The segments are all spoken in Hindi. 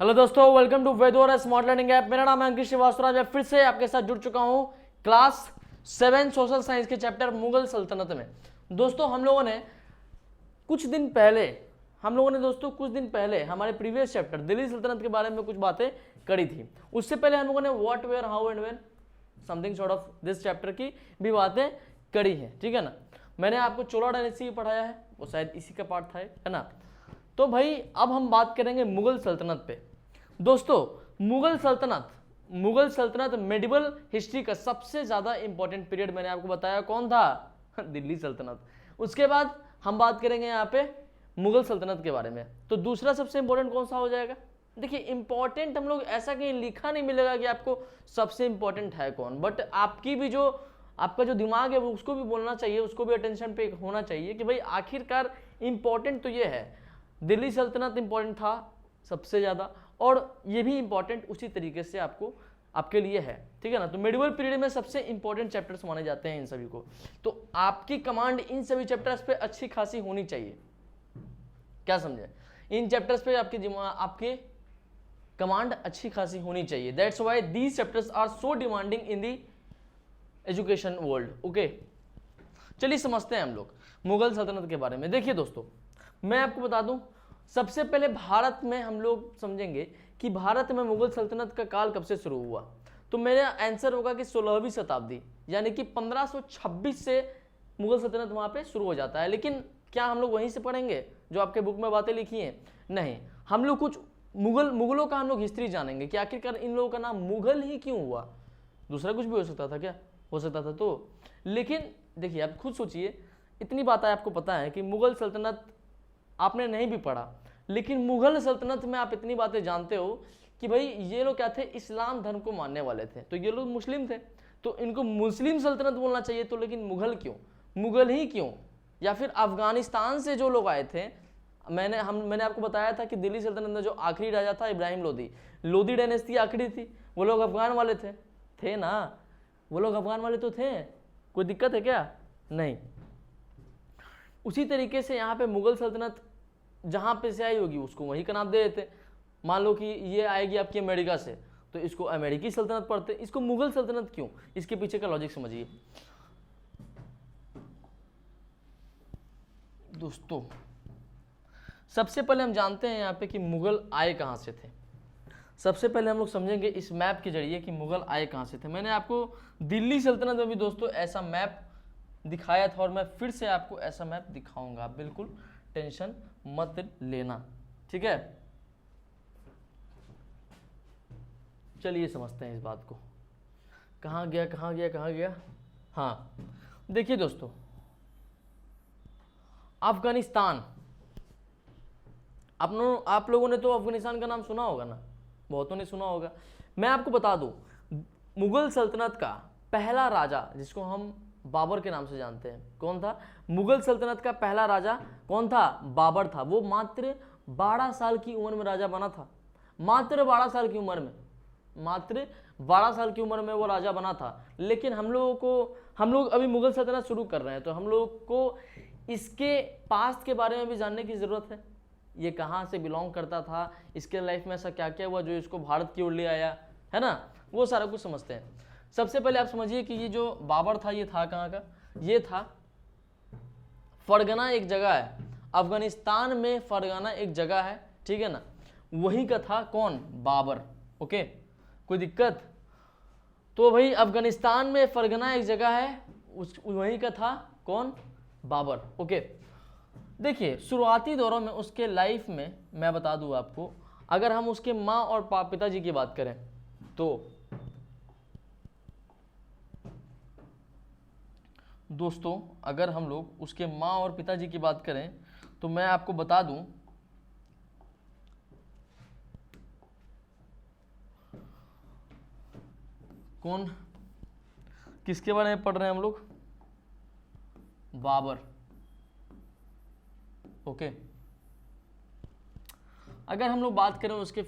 हेलो दोस्तों, welcome to Vedora smart learning app. मेरा नाम है अंकित श्रीवास्तव। मैं फिर से आपके साथ जुड़ चुका हूं क्लास 7 सोशल साइंस के चैप्टर मुगल सल्तनत में। दोस्तों हम लोगों ने कुछ दिन पहले हमारे प्रीवियस चैप्टर दिल्ली सल्तनत के बारे में कुछ बातें करी थी। उससे पहले हम लोगों ने what, where, how and when something sort of this chapter की भी बातें करी है, ठीक है ना। मैंने आपको चोला डायनेस्टी भी पढ़ाया है, वो शायद इसी का पार्ट था, है ना। तो भाई अब हम बात करेंगे मुगल सल्तनत पे। दोस्तों मुगल सल्तनत मेडिवल हिस्ट्री का सबसे ज्यादा इंपॉर्टेंट पीरियड मैंने आपको बताया कौन था दिल्ली सल्तनत। उसके बाद हम बात करेंगे यहाँ पे मुगल सल्तनत के बारे में। तो दूसरा सबसे इंपॉर्टेंट कौन सा हो जाएगा? देखिए इंपॉर्टेंट हम लोग ऐसा कहीं लिखा नहीं मिलेगा कि आपको सबसे इंपॉर्टेंट है कौन, बट आपकी भी जो आपका जो दिमाग है वो उसको भी बोलना चाहिए, उसको भी अटेंशन पे होना चाहिए कि भाई आखिरकार इंपॉर्टेंट तो ये है, दिल्ली सल्तनत इंपॉर्टेंट था सबसे ज़्यादा, और ये भी इंपॉर्टेंट उसी तरीके से आपको आपके लिए है, ठीक है ना। तो मेडिवल पीरियड में सबसे इंपॉर्टेंट चैप्टर्स माने जाते हैं इन सभी को। तो आपकी कमांड इन सभी चैप्टर्स पे अच्छी खासी होनी चाहिए, क्या समझे? इन चैप्टर्स पे आपकी कमांड अच्छी खासी होनी चाहिए। That's why these chapters are so demanding in the education world. Okay, चलिए समझते हैं हम लोग मुगल सल्तनत के बारे में। देखिए दोस्तों, मैं आपको बता दूं, सबसे पहले भारत में हम लोग समझेंगे कि भारत में मुगल सल्तनत का काल कब से शुरू हुआ। तो मेरा आंसर होगा कि 16वीं शताब्दी, यानी कि 1526 से मुगल सल्तनत वहां पे शुरू हो जाता है। लेकिन क्या हम लोग वहीं से पढ़ेंगे जो आपके बुक में बातें लिखी हैं? नहीं, हम लोग कुछ मुगलों का हम लोग हिस्ट्री जानेंगे कि आखिरकार इन लोगों का नाम मुगल ही क्यों हुआ। दूसरा कुछ भी हो सकता था, क्या हो सकता था तो। लेकिन देखिए आप खुद सोचिए, इतनी बात है आपको पता है कि मुगल सल्तनत आपने नहीं भी पढ़ा, लेकिन मुगल सल्तनत में आप इतनी बातें जानते हो कि भाई ये लोग क्या थे, इस्लाम धर्म को मानने वाले थे। तो ये लोग मुस्लिम थे, तो इनको मुस्लिम सल्तनत बोलना चाहिए। तो लेकिन मुगल क्यों, मुगल ही क्यों? या फिर अफगानिस्तान से जो लोग आए थे, मैंने आपको बताया था कि दिल्ली सल्तनत में जो आखिरी राजा था इब्राहिम लोदी डायनेस्टी आखिरी थी। वो लोग अफगान वाले थे ना, वो लोग अफगान वाले तो थे। कोई दिक्कत है क्या? नहीं। उसी तरीके से यहाँ पे मुगल सल्तनत जहाँ पे से आई होगी उसको वहीं का नाम दे देते। मान लो कि ये आएगी आपकी अमेरिका से, तो इसको अमेरिकी सल्तनत पढ़ते। इसको मुगल सल्तनत क्यों? इसके पीछे का लॉजिक समझिए दोस्तों। सबसे पहले हम जानते हैं यहाँ पे कि मुगल आए कहाँ से थे। सबसे पहले हम लोग समझेंगे इस मैप के जरिए कि मुगल आए कहाँ से थे। मैंने आपको दिल्ली सल्तनत में भी दोस्तों ऐसा मैप दिखाया था, और मैं फिर से आपको ऐसा मैप दिखाऊंगा, बिल्कुल टेंशन मत लेना, ठीक है। चलिए समझते हैं इस बात को। कहाँ गया। हाँ देखिए दोस्तों, अफगानिस्तान, आप लोगों ने तो अफगानिस्तान का नाम सुना होगा ना, बहुतों ने सुना होगा। मैं आपको बता दूं, मुगल सल्तनत का पहला राजा जिसको हम बाबर के नाम से जानते हैं, कौन था? मुगल सल्तनत का पहला राजा कौन था? बाबर था। वो मात्र 12 साल की उम्र में राजा बना था। मात्र 12 साल की उम्र में वो राजा बना था। लेकिन हम लोग अभी मुगल सल्तनत शुरू कर रहे हैं, तो हम लोग को इसके पास्ट के बारे में भी जानने की जरूरत है। ये कहाँ से बिलोंग करता था, इसके लाइफ में ऐसा क्या क्या हुआ जो इसको भारत की ओर ले आया, है ना, वो सारा कुछ समझते हैं। सबसे पहले आप समझिए कि ये जो बाबर था ये था कहाँ का? ये था फरगना, एक जगह है अफगानिस्तान में, फरगना एक जगह है, ठीक है ना, वहीं का था कौन? बाबर। ओके, कोई दिक्कत? तो भाई अफगानिस्तान में फरगना एक जगह है, वहीं का था कौन? बाबर। ओके, देखिए शुरुआती दौरों में उसके लाइफ में मैं बता दूं आपको, अगर हम उसके माँ और पिताजी की बात करें तो दोस्तों, अगर हम लोग उसके माँ और पिताजी की बात करें तो मैं आपको बता दूं, कौन, किसके बारे में पढ़ रहे हैं हम लोग? बाबर। ओके, अगर हम लोग बात करें उसके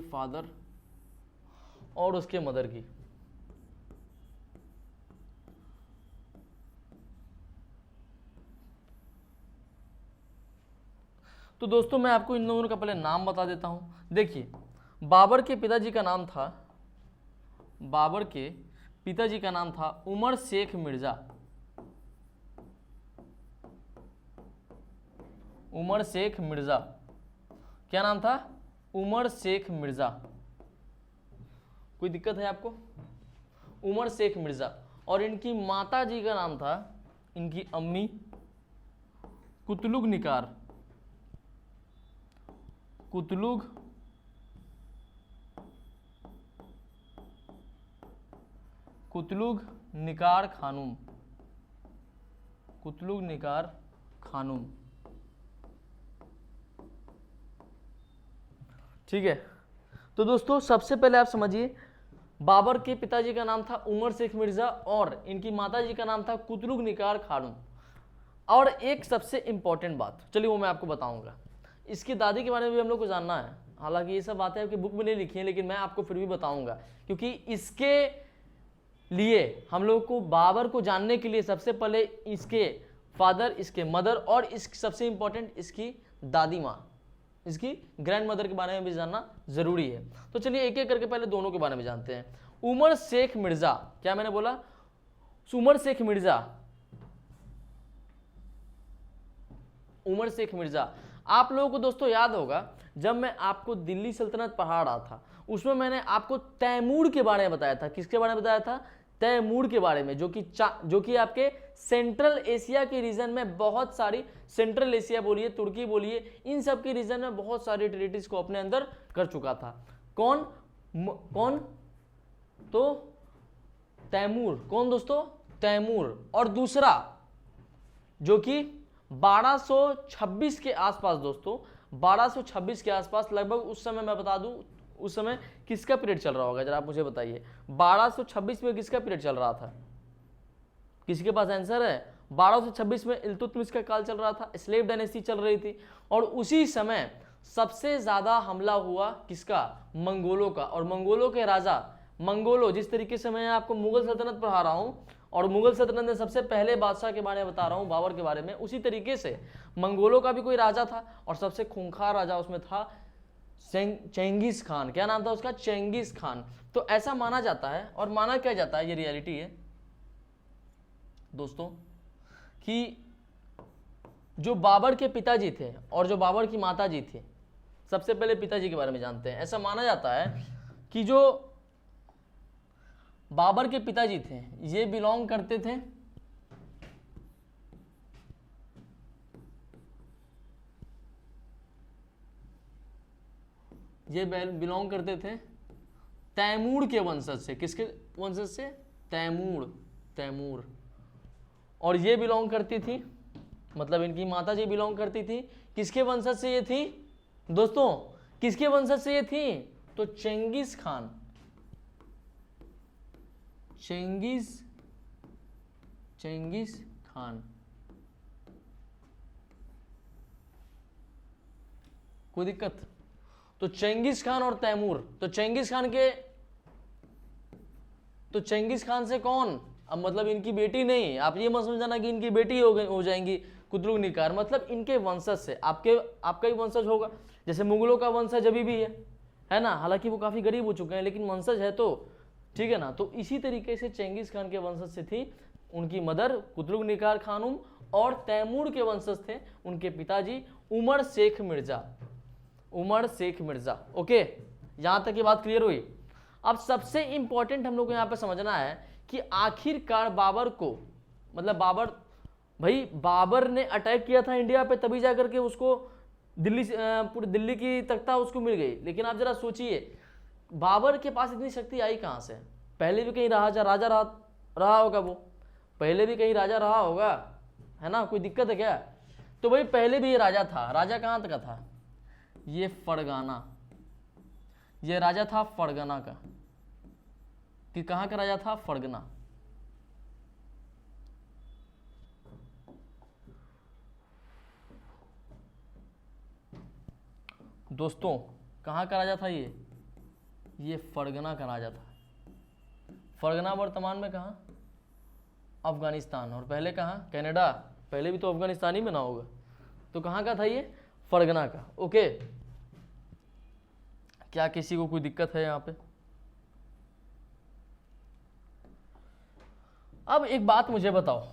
फादर और उसके मदर की, तो दोस्तों मैं आपको इन दोनों का पहले नाम बता देता हूँ। देखिए, बाबर के पिताजी का नाम था, बाबर के पिताजी का नाम था उमर शेख मिर्जा। उमर शेख मिर्जा, क्या नाम था? उमर शेख मिर्जा। कोई दिक्कत है आपको? उमर शेख मिर्जा। और इनकी माता जी का नाम था, इनकी अम्मी कुतलुग निकार, कुतलुग कुतलुग निकार खानूम, कुतलुग निकार खानूम। ठीक है, तो दोस्तों सबसे पहले आप समझिए, बाबर के पिताजी का नाम था उमर शेख मिर्जा और इनकी माताजी का नाम था कुतलुग निकार खानूम। और एक सबसे इंपॉर्टेंट बात, चलिए वो मैं आपको बताऊंगा। इसकी दादी के बारे में भी हम लोग को जानना है, हालांकि ये सब बातें आपकी बुक में नहीं लिखी हैं, लेकिन मैं आपको फिर भी बताऊंगा, क्योंकि इसके लिए हम लोग को बाबर को जानने के लिए सबसे पहले इसके फादर, इसके मदर और इस सबसे इंपॉर्टेंट इसकी दादी माँ, इसकी ग्रैंड मदर के बारे में भी जानना जरूरी है। तो चलिए एक एक करके पहले दोनों के बारे में जानते हैं। उमर शेख मिर्जा, क्या मैंने बोला? उमर शेख मिर्जा, उमर शेख मिर्जा। आप लोगों को दोस्तों याद होगा, जब मैं आपको दिल्ली सल्तनत पढ़ा रहा था उसमें मैंने आपको तैमूर के बारे में बताया था। किसके बारे में बताया था? तैमूर के बारे में, जो कि आपके सेंट्रल एशिया के रीजन में बहुत सारी, सेंट्रल एशिया बोलिए, तुर्की बोलिए, इन सब के रीजन में बहुत सारी टेरिटरीज को अपने अंदर कर चुका था। कौन? तो तैमूर। कौन दोस्तों? तैमूर। और दूसरा जो कि 1226 के आसपास, दोस्तों 1226 के आसपास लगभग, उस समय मैं बता दूं उस समय किसका पीरियड चल रहा होगा, जरा आप मुझे बताइए। 1226 में किसका पीरियड चल रहा था? किसी के पास आंसर है? 1226 में इल्तुतमिश का काल चल रहा था, स्लेव डायनेस्टी चल रही थी, और उसी समय सबसे ज्यादा हमला हुआ किसका? मंगोलों का। और मंगोलों के राजा, मंगोलों, जिस तरीके से मैं आपको मुगल सल्तनत पढ़ा रहा हूं और मुगल सल्तनत में सबसे पहले बादशाह के बारे में बता रहा हूं, बाबर के बारे में, उसी तरीके से मंगोलों का भी कोई राजा था और सबसे खूंखार राजा उसमें था चेंगिस खान। क्या नाम था उसका? चेंगिस खान। तो ऐसा माना जाता है, और माना क्या जाता है, ये रियलिटी है दोस्तों, कि जो बाबर के पिताजी थे और जो बाबर की माताजी थी, सबसे पहले पिताजी के बारे में जानते हैं। ऐसा माना जाता है कि जो बाबर के पिताजी थे ये बिलोंग करते थे तैमूर के वंशज से। किसके वंशज से? तैमूर। और ये बिलोंग करती थी, मतलब इनकी माता जी बिलोंग करती थी किसके वंशज से? ये थी दोस्तों, किसके वंशज से ये थी? तो चेंगिस खान, चेंगिस खान। कोई दिक्कत? तो चेंगिस खान और तैमूर। तो चेंगिस खान से कौन? अब मतलब इनकी बेटी नहीं, आप ये मत समझना कि इनकी बेटी हो जाएंगी कुतलुग निकार, मतलब इनके वंशज से। आपका भी वंशज होगा, जैसे मुगलों का वंशज अभी भी है ना, हालांकि वो काफी गरीब हो चुके हैं, लेकिन वंशज है, तो ठीक है ना। तो इसी तरीके से चेंगिस खान के वंशज से थी उनकी मदर कुतलुग निकार खानूम, और तैमूर के वंशज थे उनके पिताजी उमर शेख मिर्जा। ओके, यहां तक ये बात क्लियर हुई। अब सबसे इंपॉर्टेंट हम लोग को यहां पे समझना है कि आखिरकार बाबर को, मतलब बाबर ने अटैक किया था इंडिया पे, तभी जाकर के उसको पूरी दिल्ली की तख्ता उसको मिल गई। लेकिन आप जरा सोचिए, बाबर के पास इतनी शक्ति आई कहां से? पहले भी कहीं राजा रहा होगा, वो पहले भी कहीं राजा रहा होगा, है ना, कोई दिक्कत है क्या? तो भाई पहले भी ये राजा था। राजा कहां तक का था? ये फरगाना, ये राजा था फरगना का। कि कहां का राजा था? फरगना। दोस्तों कहां का राजा था ये फरगना का राजा था। फरगना वर्तमान में कहां? अफगानिस्तान। और पहले कहां? कनाडा। पहले भी तो अफगानिस्तान ही में ना होगा, तो कहां का था ये? फरगना का। ओके, क्या किसी को कोई दिक्कत है यहाँ पे? अब एक बात मुझे बताओ,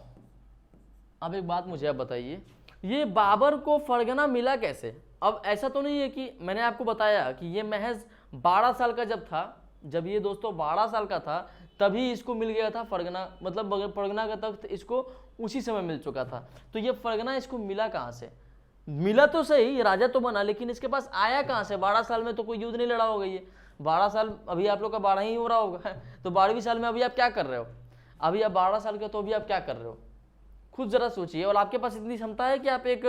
अब एक बात मुझे आप बताइए, ये बाबर को फरगना मिला कैसे? अब ऐसा तो नहीं है कि मैंने आपको बताया कि ये महज 12 साल का जब था, जब ये दोस्तों 12 साल का था तभी इसको मिल गया था फरगना, मतलब फरगना का तख्त इसको उसी समय मिल चुका था। तो ये फरगना इसको मिला कहाँ से? मिला तो सही, राजा तो बना, लेकिन इसके पास आया कहाँ से? 12 साल में तो कोई युद्ध नहीं लड़ा होगा ये। 12 साल अभी आप लोग का 12 ही हो रहा होगा तो 12वीं साल में अभी आप क्या कर रहे हो? अभी आप 12 साल के, तो अभी आप क्या कर रहे हो? खुद जरा सोचिए। और आपके पास इतनी क्षमता है कि आप एक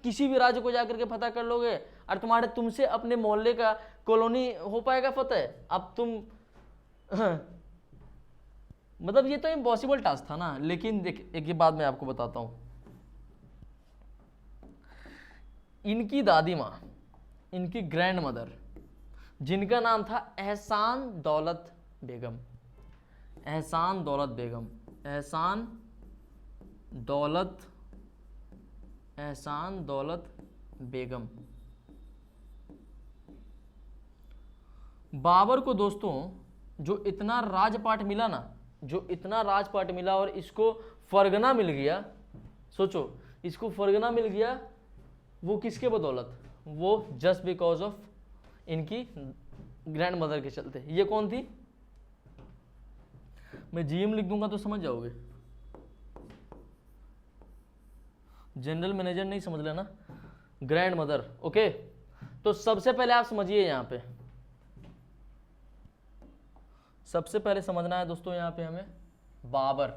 किसी भी राज्य को जाकर के फतह कर लोगे, और तुमसे अपने मोहल्ले का कॉलोनी हो पाएगा फतेह? अब तुम मतलब ये तो इम्पॉसिबल टास्क था ना। लेकिन देख, एक ही बात मैं आपको बताता हूं, इनकी दादी माँ, इनकी ग्रैंड मदर, जिनका नाम था एहसान दौलत बेगम, एहसान दौलत बेगम, एहसान दौलत बेगम। बाबर को दोस्तों जो इतना राजपाट मिला ना, जो इतना राजपाट मिला, और इसको फरगना मिल गया, सोचो इसको फरगना मिल गया, वो किसके बदौलत? वो जस्ट बिकॉज ऑफ इनकी ग्रैंड मदर के चलते। ये कौन थी? मैं जीएम लिख दूंगा तो समझ जाओगे, जनरल मैनेजर नहीं समझ लेना, ग्रैंड मदर। ओके, तो सबसे पहले आप समझिए, यहां पे सबसे पहले समझना है दोस्तों, यहां पे हमें बाबर,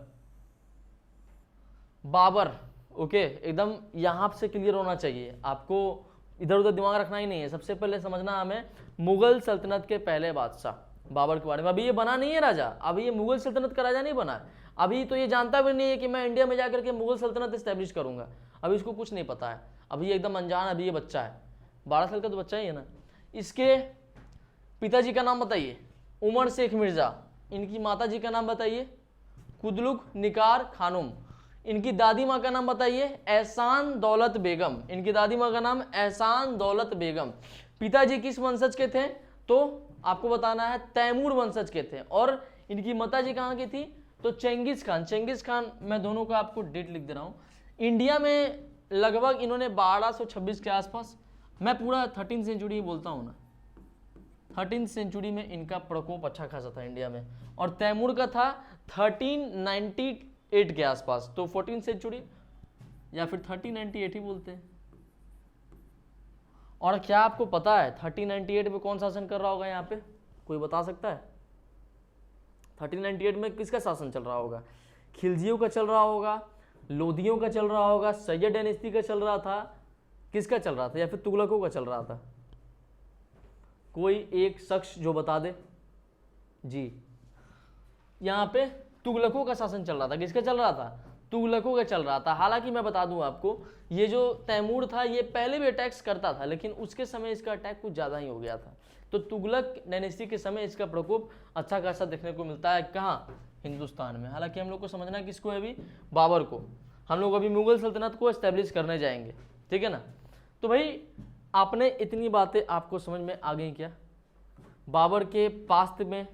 बाबर। ओके, एकदम यहां से क्लियर होना चाहिए आपको, इधर उधर दिमाग रखना ही नहीं है। सबसे पहले समझना हमें मुगल सल्तनत के पहले बादशाह बाबर के बारे में। अभी ये बना नहीं है राजा, अभी ये मुगल सल्तनत का राजा नहीं बना है। अभी तो ये जानता भी नहीं है कि मैं इंडिया में जाकर के मुगल सल्तनत इस्टेब्लिश करूंगा, अभी इसको कुछ नहीं पता है, अभी ये एकदम अनजान, अभी ये बच्चा है, 12 साल का तो बच्चा ही है ना। इसके पिताजी का नाम बताइए, उमर शेख मिर्जा। इनकी माता जी का नाम बताइए, कुदलुक निकार खानुम। इनकी दादी माँ का नाम बताइए, एहसान दौलत बेगम। इनकी दादी माँ का नाम एहसान दौलत बेगम। पिताजी किस वंशज के थे? तो आपको बताना है तैमूर वंशज के थे। और इनकी माता जी कहाँ की थी? तो चेंगिस खान। चेंगिस खान, मैं दोनों का आपको डेट लिख दे रहा हूँ। इंडिया में लगभग इन्होंने 1226 के आसपास, मैं पूरा 13th सेंचुरी बोलता हूँ ना, 13th सेंचुरी में इनका प्रकोप अच्छा खासा था इंडिया में। और तैमूर का था 1398 के आसपास, तो 14th सेंचुरी या फिर 1398 ही बोलते हैं। और क्या आपको पता है 1398 में कौन शासन कर रहा होगा? यहाँ पे कोई बता सकता है? 1398 में किसका शासन चल रहा होगा? खिलजियों का चल रहा होगा, लोधियों का चल रहा होगा, सैयद डायनेस्टी का चल रहा था, किसका चल रहा था, या फिर तुगलकों का चल रहा था? कोई एक शख्स जो बता दे जी। यहाँ पे तुगलकों का शासन चल रहा था। किसका चल रहा था? तुगलकों का चल रहा था। हालांकि मैं बता दूं आपको, ये जो तैमूर था ये पहले भी अटैक्स करता था, लेकिन उसके समय इसका अटैक कुछ ज़्यादा ही हो गया था। तो तुगलक डायनेस्टी के समय इसका प्रकोप अच्छा खासा देखने को मिलता है। कहाँ? हिंदुस्तान में। हालांकि हम लोग को समझना है किसको है अभी? बाबर को। हम लोग अभी मुगल सल्तनत को एस्टेब्लिश करने जाएंगे, ठीक है ना। तो भाई आपने इतनी बातें आपको समझ में आ गई क्या? बाबर के पास्ट में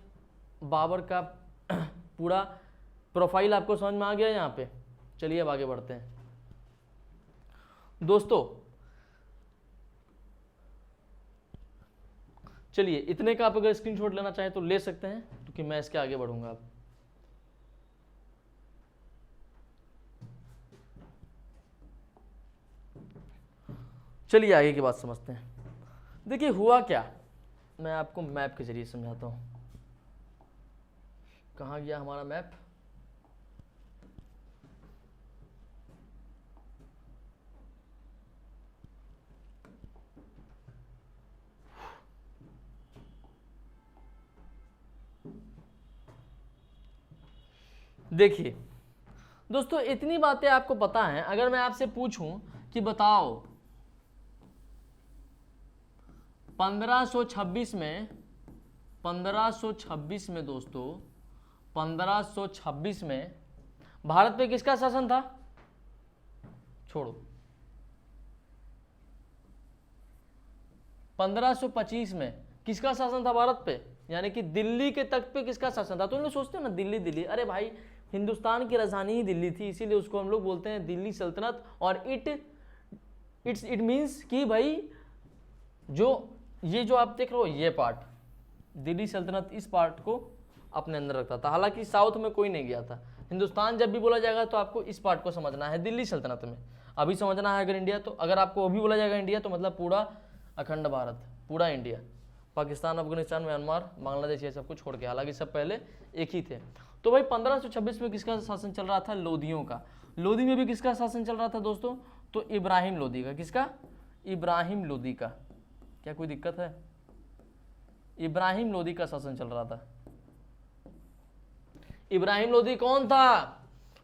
बाबर का पूरा प्रोफाइल आपको समझ में आ गया यहाँ पे? चलिए अब आगे बढ़ते हैं दोस्तों। चलिए इतने का आप अगर स्क्रीनशॉट लेना चाहें तो ले सकते हैं, क्योंकि मैं इसके आगे बढ़ूंगा अब। चलिए आगे की बात समझते हैं। देखिए हुआ क्या, मैं आपको मैप के जरिए समझाता हूं। कहाँ गया हमारा मैप? देखिए दोस्तों, इतनी बातें आपको पता हैं। अगर मैं आपसे पूछूं कि बताओ 1526 में दोस्तों, 1526 में भारत पे किसका शासन था? छोड़ो, 1525 में किसका शासन था भारत पे, यानी कि दिल्ली के तख्त पे किसका शासन था। तो हम लोग सोचते हैं ना दिल्ली दिल्ली, अरे भाई हिंदुस्तान की राजधानी ही दिल्ली थी, इसीलिए उसको हम लोग बोलते हैं दिल्ली सल्तनत। और इट मीन्स कि भाई जो ये जो आप देख रहे हो ये पार्ट, दिल्ली सल्तनत इस पार्ट को अपने अंदर रखता था। हालांकि साउथ में कोई नहीं गया था। हिंदुस्तान जब भी बोला जाएगा तो आपको इस पार्ट को समझना है, दिल्ली सल्तनत में अभी समझना है। अगर इंडिया, तो अगर आपको अभी बोला जाएगा इंडिया, तो मतलब पूरा अखंड भारत, पूरा इंडिया, पाकिस्तान, अफगानिस्तान, म्यांमार, बांग्लादेश, ये सब कुछ छोड़ के, हालांकि सब पहले एक ही थे। तो भाई 1526 में किसका शासन चल रहा था, लोधियों का। लोधी में भी किसका शासन चल रहा था दोस्तों, तो इब्राहिम लोधी का। किसका, इब्राहिम लोधी का। क्या कोई दिक्कत है, इब्राहिम लोधी का शासन चल रहा था। इब्राहिम लोधी कौन था,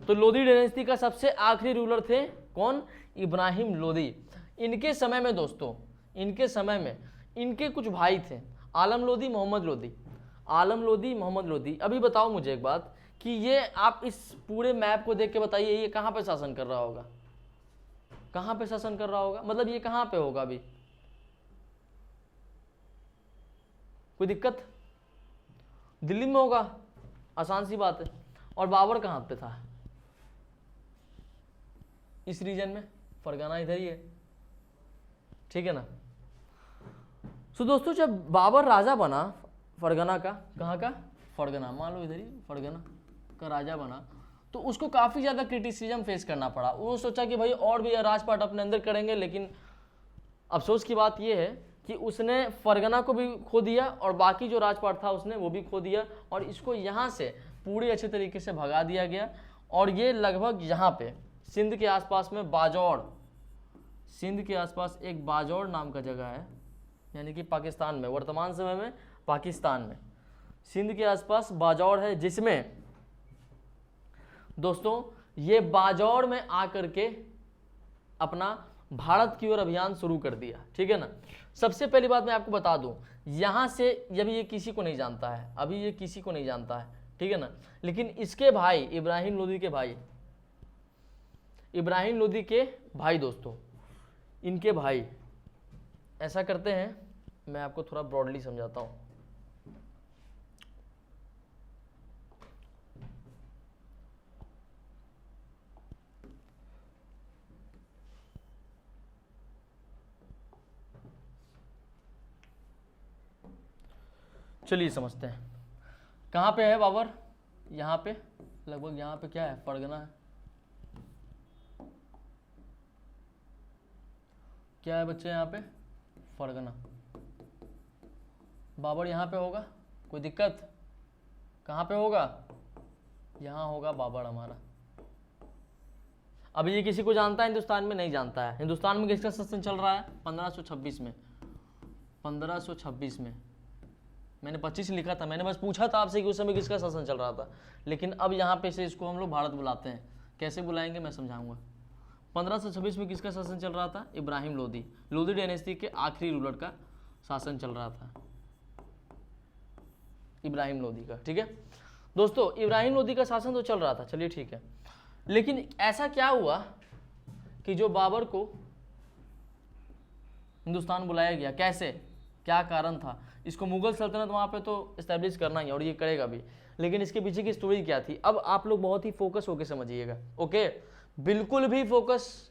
तो लोधी डायनेस्टी का सबसे आखिरी रूलर थे कौन, इब्राहिम लोधी। इनके समय में दोस्तों, इनके समय में इनके कुछ भाई थे, आलम लोधी, मोहम्मद लोधी, आलम लोधी, मोहम्मद लोधी। अभी बताओ मुझे एक बात कि ये आप इस पूरे मैप को देख के बताइए ये कहां पे शासन कर रहा होगा, कहां पे शासन कर रहा होगा, मतलब ये कहां पे होगा अभी, कोई दिक्कत, दिल्ली में होगा, आसान सी बात है। और बाबर कहां पे था, इस रीजन में, फरगाना इधर ही है, ठीक है ना। तो दोस्तों जब बाबर राजा बना फरगना का, कहाँ का, फरगना, मान लो इधर ही फरगना का राजा बना, तो उसको काफ़ी ज़्यादा क्रिटिसिज्म फेस करना पड़ा। वो सोचा कि भाई और भी राजपाट अपने अंदर करेंगे, लेकिन अफसोस की बात यह है कि उसने फरगना को भी खो दिया और बाकी जो राजपाट था उसने वो भी खो दिया, और इसको यहाँ से पूरी अच्छे तरीके से भगा दिया गया। और ये लगभग यहाँ पे सिंध के आसपास में बाजौड़, सिंध के आसपास एक बाजौड़ नाम का जगह है, यानी कि पाकिस्तान में, वर्तमान समय में पाकिस्तान में सिंध के आसपास बाजौड़ है, जिसमें दोस्तों ये बाजौड़ में आकर के अपना भारत की ओर अभियान शुरू कर दिया, ठीक है ना। सबसे पहली बात मैं आपको बता दूं, यहां से अभी ये किसी को नहीं जानता है, अभी ये किसी को नहीं जानता है, ठीक है ना। लेकिन इसके भाई इब्राहिम लोधी के भाई, इब्राहिम लोधी के भाई दोस्तों, इनके भाई ऐसा करते हैं, मैं आपको थोड़ा ब्रॉडली समझाता हूं। चलिए समझते हैं, कहाँ पे है बाबर, यहाँ पे लगभग, यहाँ पे क्या है, फरगना है, क्या है बच्चे यहाँ पे, फरगना। बाबर यहाँ पे होगा, कोई दिक्कत, कहाँ पे होगा, यहाँ होगा बाबर हमारा। अभी ये किसी को जानता है हिंदुस्तान में, नहीं जानता है। हिंदुस्तान में किसका शासन चल रहा है, 1526 में, 1526 में। मैंने 25 लिखा था, मैंने बस पूछा था आपसे कि उस समय किसका शासन चल रहा था, लेकिन अब यहाँ पे से इसको हम लोग भारत बुलाते हैं। कैसे बुलाएंगे मैं समझाऊंगा। 1526 में किसका शासन चल रहा था, इब्राहिम लोधी, लोधी डायनेस्टी के आखिरी रूलर का शासन चल रहा था, इब्राहिम लोधी का, ठीक है दोस्तों। इब्राहिम लोधी का शासन तो चल रहा था, चलिए ठीक है। लेकिन ऐसा क्या हुआ कि जो बाबर को हिंदुस्तान बुलाया गया, कैसे, क्या कारण था। इसको मुगल सल्तनत वहाँ पे तो इस्टेब्लिश करना ही, और ये करेगा भी, लेकिन इसके पीछे की स्टोरी क्या थी, अब आप लोग बहुत ही फोकस होकर समझिएगा, ओके। बिल्कुल भी फोकस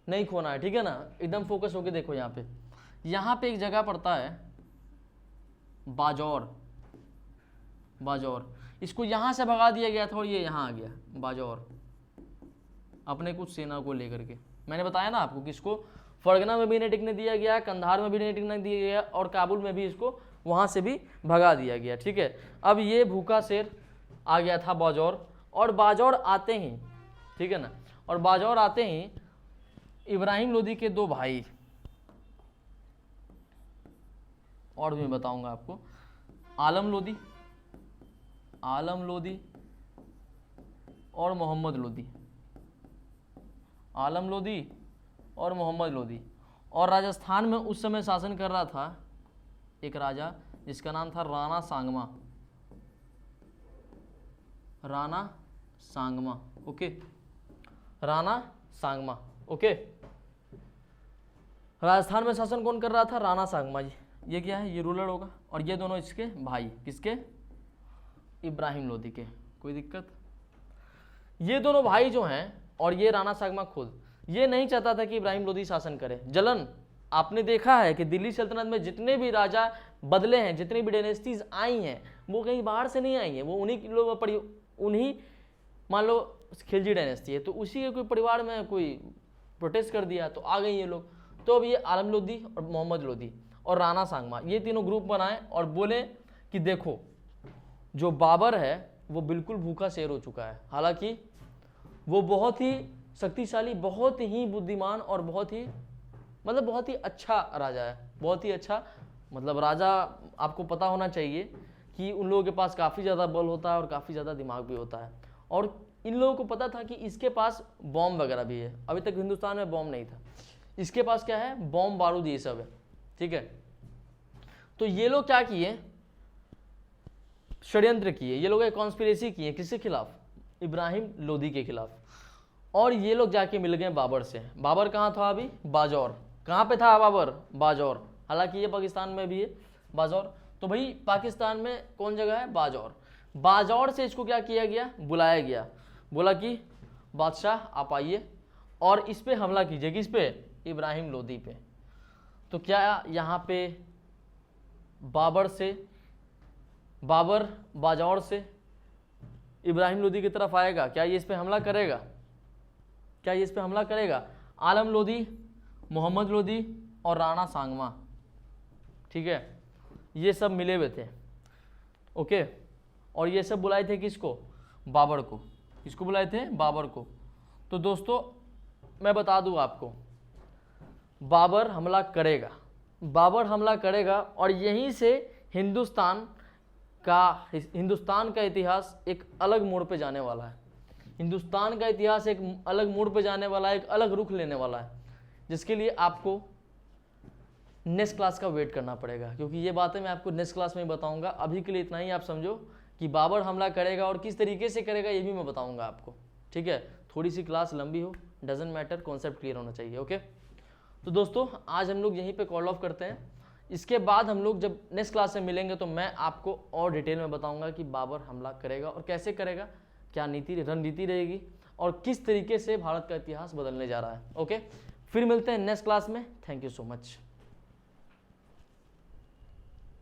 नहीं खोना है, ठीक है ना, एकदम फोकस होकर देखो। यहाँ पे एक जगह पड़ता है बाजौर, बाजौर, इसको यहाँ से भगा दिया गया था और ये यहाँ आ गया बाजौर, अपने कुछ सेना को लेकर के। मैंने बताया ना आपको कि इसको फरगना में भी नहीं टिकने दिया गया, कंधार में भी नहीं टिकने दिया गया, और काबुल में भी इसको वहाँ से भी भगा दिया गया, ठीक है। अब ये भूखा शेर आ गया था बाजौर, और बाजौर आते ही, ठीक है ना, और बाजौर आते ही इब्राहिम लोधी के दो भाई, और भी मैं बताऊंगा आपको, आलम लोधी, आलम लोधी और मोहम्मद लोधी, आलम लोधी और मोहम्मद लोधी। और राजस्थान में उस समय शासन कर रहा था एक राजा जिसका नाम था राणा सांगमा, राणा सांगमा, ओके, राणा सांगमा, ओके। राजस्थान में शासन कौन कर रहा था? राणा सांगमा जी। ये क्या है? ये रूलर होगा। और ये दोनों इसके भाई, किसके? इब्राहिम लोदी के। कोई दिक्कत? ये दोनों भाई जो हैं और ये राणा सांगमा खुद, ये नहीं चाहता था कि इब्राहिम लोदी शासन करे। जलन आपने देखा है कि दिल्ली सल्तनत में जितने भी राजा बदले हैं, जितनी भी डायनेस्टीज आई हैं, वो कहीं बाहर से नहीं आई हैं, वो उन्हीं मान लो खिलजी डायनेस्टी है तो उसी के कोई परिवार में कोई प्रोटेस्ट कर दिया तो आ गए ये लोग। तो अब ये आलम लोदी और मोहम्मद लोदी और राणा सांगमा ये तीनों ग्रुप बनाए और बोले कि देखो जो बाबर है वो बिल्कुल भूखा शेर हो चुका है, हालांकि वो बहुत ही शक्तिशाली, बहुत ही बुद्धिमान और बहुत ही अच्छा राजा है। बहुत ही अच्छा मतलब राजा, आपको पता होना चाहिए कि उन लोगों के पास काफ़ी ज़्यादा बल होता है और काफ़ी ज़्यादा दिमाग भी होता है। और इन लोगों को पता था कि इसके पास बॉम्ब वगैरह भी है। अभी तक हिंदुस्तान में बॉम्ब नहीं था, इसके पास क्या है? बॉम्ब बारूद ये सब है, ठीक है। तो ये लोग क्या किए? षड्यंत्र किए, ये लोग एक कॉन्स्पिरेसी किए। किसके खिलाफ? इब्राहिम लोदी के खिलाफ। और ये लोग जाके मिल गए बाबर से। बाबर कहाँ था अभी? बाजौर। कहाँ पे था बाबर? बाजौर। हालांकि ये पाकिस्तान में भी है बाजौर। तो भाई पाकिस्तान में कौन जगह है? बाजौर। बाजौर से इसको क्या किया गया? बुलाया गया। बोला कि बादशाह आप आइए और इस पे हमला कीजिए। किस पे? इब्राहिम लोदी पे। तो क्या यहाँ पे बाबर बाजौर से इब्राहिम लोदी की तरफ आएगा? क्या ये इस पे हमला करेगा? क्या ये इस पे हमला करेगा? आलम लोदी, मोहम्मद लोदी और राणा सांगमा, ठीक है, ये सब मिले हुए थे। ओके। और ये सब बुलाए थे किसको? बाबर को। किसको बुलाए थे? बाबर को। तो दोस्तों मैं बता दूं आपको, बाबर हमला करेगा, बाबर हमला करेगा और यहीं से हिंदुस्तान का इतिहास एक अलग मोड़ पे जाने वाला है। हिंदुस्तान का इतिहास एक अलग मोड़ पे जाने वाला है, एक अलग रुख लेने वाला है, जिसके लिए आपको नेक्स्ट क्लास का वेट करना पड़ेगा, क्योंकि ये बातें मैं आपको नेक्स्ट क्लास में ही बताऊंगा। अभी के लिए इतना ही आप समझो कि बाबर हमला करेगा और किस तरीके से करेगा ये भी मैं बताऊंगा आपको, ठीक है। थोड़ी सी क्लास लंबी हो, डजेंट मैटर, कॉन्सेप्ट क्लियर होना चाहिए। ओके। तो दोस्तों आज हम लोग यहीं पे कॉल ऑफ करते हैं। इसके बाद हम लोग जब नेक्स्ट क्लास में मिलेंगे तो मैं आपको और डिटेल में बताऊंगा कि बाबर हमला करेगा और कैसे करेगा, क्या रणनीति रहेगी और किस तरीके से भारत का इतिहास बदलने जा रहा है। ओके, फिर मिलते हैं नेक्स्ट क्लास में। Thank you so much.